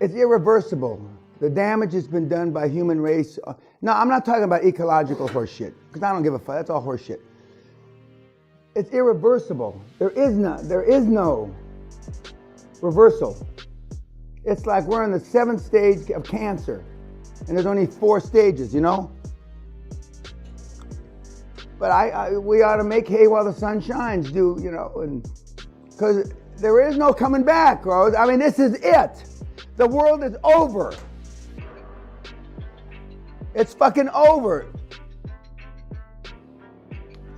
It's irreversible. The damage has been done by human race. No, I'm not talking about ecological horseshit, because I don't give a fuck. That's all horseshit. It's irreversible. There is no reversal. It's like we're in the 7th stage of cancer, and there's only 4 stages, you know? But we ought to make hay while the sun shines, you know, and because there is no coming back, Rose. I mean, this is it. The world is over. It's fucking over.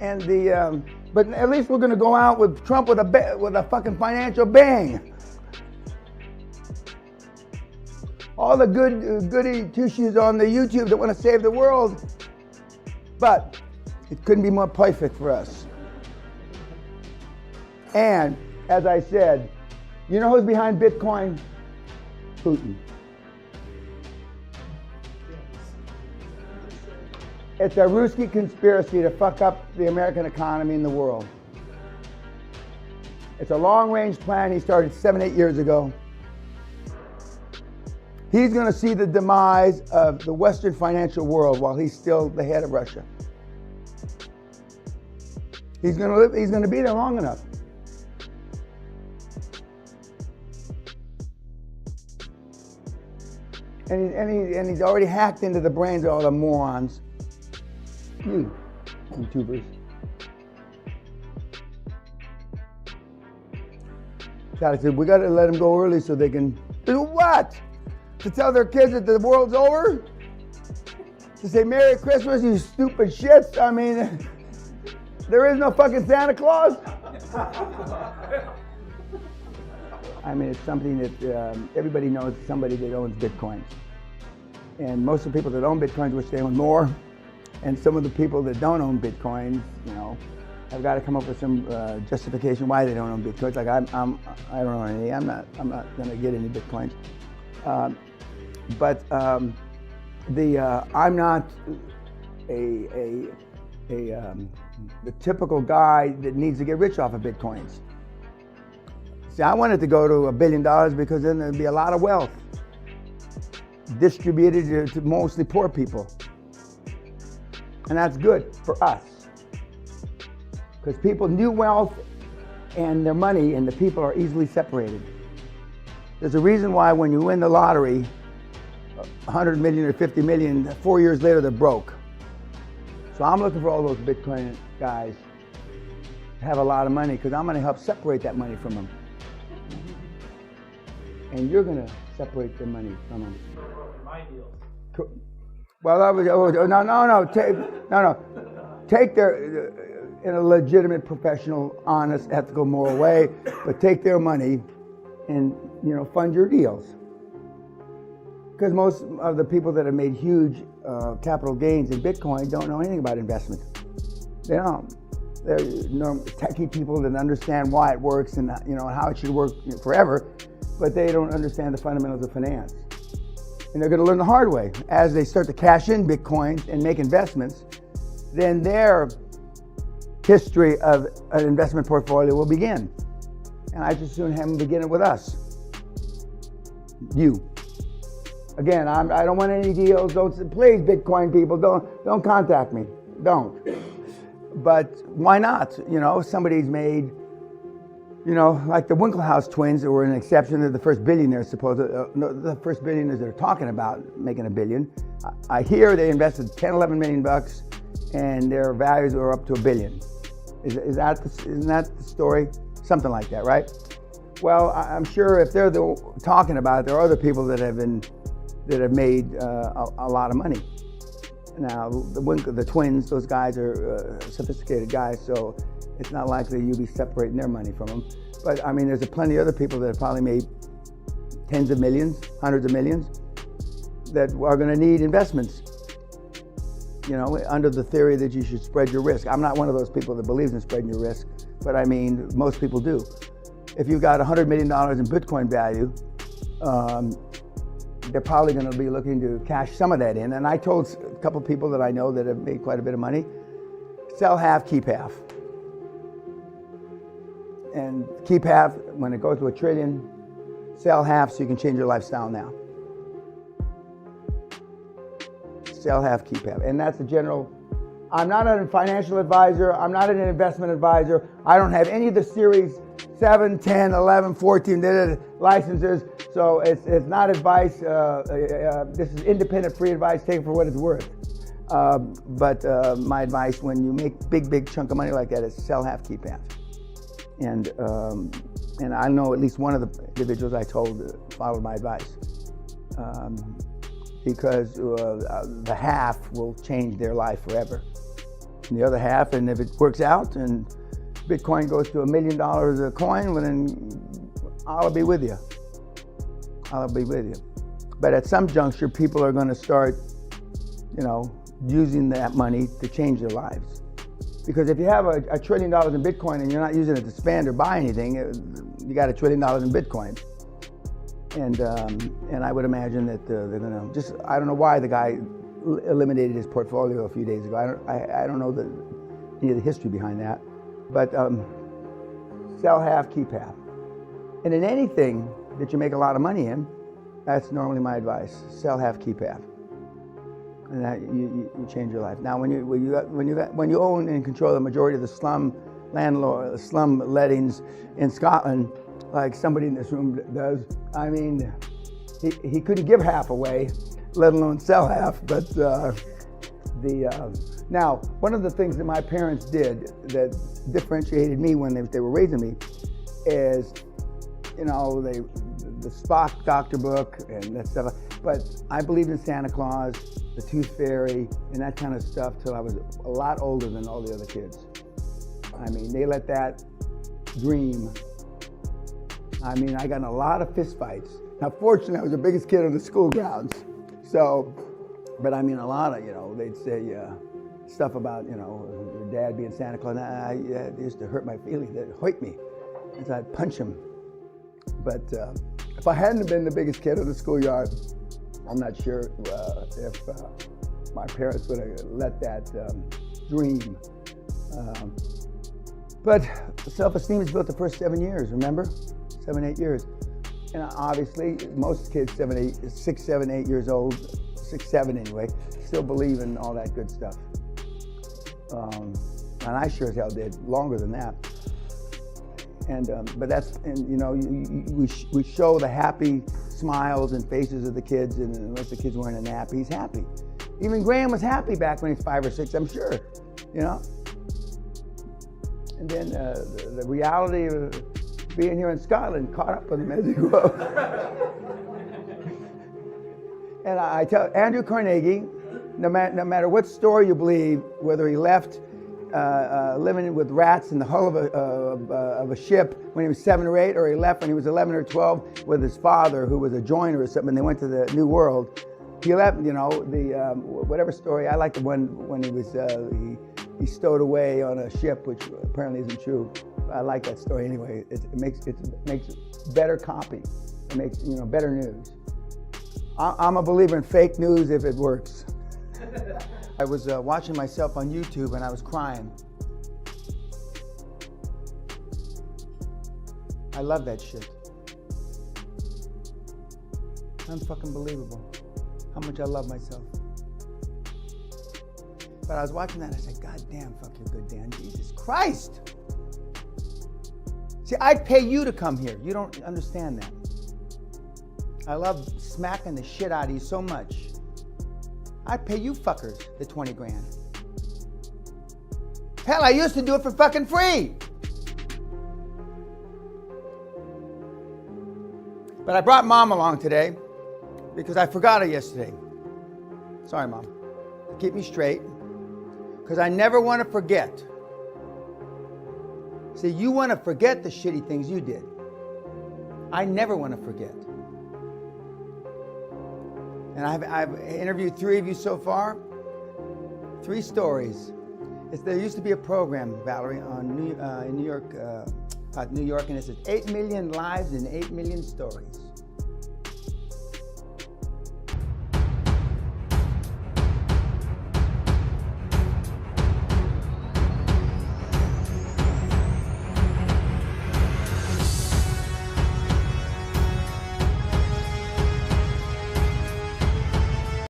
And but at least we're gonna go out with Trump with a fucking financial bang. All the goody two-shoes on the YouTube that want to save the world, but it couldn't be more perfect for us. And as I said, you know who's behind Bitcoin? Putin. It's a Ruski conspiracy to fuck up the American economy and the world. It's a long-range plan he started 7-8 years ago. He's going to see the demise of the Western financial world while he's still the head of Russia. He's going to be there long enough. And he's already hacked into the brains of all the morons. You, YouTubers. God, I said, we got to let them go early so they can do what? To tell their kids that the world's over? To say Merry Christmas, you stupid shits? I mean, there is no fucking Santa Claus? I mean, it's something that everybody knows somebody that owns Bitcoins. And most of the people that own Bitcoins wish they own more. And some of the people that don't own Bitcoins, you know, have got to come up with some justification why they don't own Bitcoins. Like I don't own any. I'm not going to get any Bitcoins. I'm not the typical guy that needs to get rich off of Bitcoins. See, I wanted to go to $1 billion because then there'd be a lot of wealth distributed to mostly poor people. And that's good for us. Because people, new wealth and their money and the people are easily separated. There's a reason why when you win the lottery, 100 million or 50 million, 4 years later they're broke. So I'm looking for all those Bitcoin guys to have a lot of money because I'm going to help separate that money from them. And you're going to separate the money from them. Well, that was, take their, in a legitimate, professional, honest, ethical, moral way, but take their money and, you know, fund your deals. Because most of the people that have made huge capital gains in Bitcoin don't know anything about investment. They don't. They're techie people that understand why it works and, you know, how it should work forever, but they don't understand the fundamentals of finance. And they're going to learn the hard way. As they start to cash in Bitcoins and make investments, then their history of an investment portfolio will begin. And I just soon have them begin it with us. You. Again, I don't want any deals. Please, Bitcoin people, don't contact me. Don't. But why not? You know, somebody's made, you know, like the Winklehouse twins that were an exception. They're the first billionaires, the first billionaires that are talking about making $1 billion. I hear they invested $10-11 million bucks, and their values are up to $1 billion. Isn't that the story? Something like that, right? Well, I'm sure if they're talking about it, there are other people that have made a lot of money. Now, the twins, those guys are sophisticated guys, so it's not likely you'll be separating their money from them. But I mean, there's plenty of other people that have probably made tens of millions, hundreds of millions, that are going to need investments. You know, under the theory that you should spread your risk. I'm not one of those people that believes in spreading your risk, but I mean, most people do. If you've got $100 million in Bitcoin value, they're probably going to be looking to cash some of that in. And I told a couple of people that I know that have made quite a bit of money, sell half, keep half. And keep half, when it goes to $1 trillion, Sell half so you can change your lifestyle now. Sell half, keep half. And that's the general. I'm not a financial advisor. I'm not an investment advisor. I don't have any of the series 7, 10, 11, 14 licenses. So it's not advice. This is independent, free advice. Take it for what it's worth. But my advice when you make big chunk of money like that is sell half, keep half. And I know at least one of the individuals I told followed my advice. Because the half will change their life forever. And the other half, and if it works out and Bitcoin goes to $1 million a coin, well then I'll be with you. I'll be with you. But at some juncture, people are going to start, using that money to change their lives. Because if you have $1 trillion in Bitcoin and you're not using it to spend or buy anything, you got $1 trillion in Bitcoin. And I would imagine that they're going to I don't know why the guy eliminated his portfolio a few days ago. I don't know any of the history behind that. But sell half, keep half. And in anything that you make a lot of money in, that's normally my advice. Sell half, keep half. And that you change your life. Now, when you own and control the majority of the slum lettings in Scotland, like somebody in this room does, I mean, he couldn't give half away, let alone sell half. But now, one of the things that my parents did that differentiated me when they were raising me is, the Spock doctor book and that stuff. But I believed in Santa Claus, the Tooth Fairy, and that kind of stuff till I was a lot older than all the other kids. I mean, they let that dream. I mean, I got in a lot of fist fights. Now, fortunately, I was the biggest kid on the school grounds. So, but I mean, a lot of, they'd say stuff about, your dad being Santa Claus. It used to hurt my feelings. It hurt me. And so I'd punch him. But if I hadn't been the biggest kid of the schoolyard, I'm not sure if my parents would have let that dream. But self-esteem is built the first 7 years, remember? 7, 8 years. And obviously, most kids 6, 7, 8 years old, 6, 7 anyway, still believe in all that good stuff. And I sure as hell did, longer than that. And but that's, we show the happy smiles and faces of the kids, and unless the kid's wearing a nap, he's happy. Even Graham was happy back when he's 5 or 6, I'm sure, And then the reality of being here in Scotland caught up with him as he grew up. And I tell Andrew Carnegie, no matter what story you believe, whether he left living with rats in the hull of a ship when he was 7 or 8, or he left when he was 11 or 12 with his father, who was a joiner or something, and they went to the New World. He left, whatever story. I like the one when he was he stowed away on a ship, which apparently isn't true. I like that story anyway. It makes better copy. It makes better news. I'm a believer in fake news if it works. I was watching myself on YouTube and I was crying. I love that shit. Unfucking-believable how much I love myself. But I was watching that and I said, God damn, fuck you good, Dan. Jesus Christ. See, I'd pay you to come here. You don't understand that. I love smacking the shit out of you so much. I'd pay you fuckers the 20 grand. Hell, I used to do it for fucking free. But I brought Mom along today because I forgot her yesterday. Sorry, Mom. Keep me straight. Because I never want to forget. See, you want to forget the shitty things you did. I never want to forget. And I've interviewed 3 of you so far. 3 stories. There used to be a program, Valerie, on in New York, and it says 8 million lives and 8 million stories.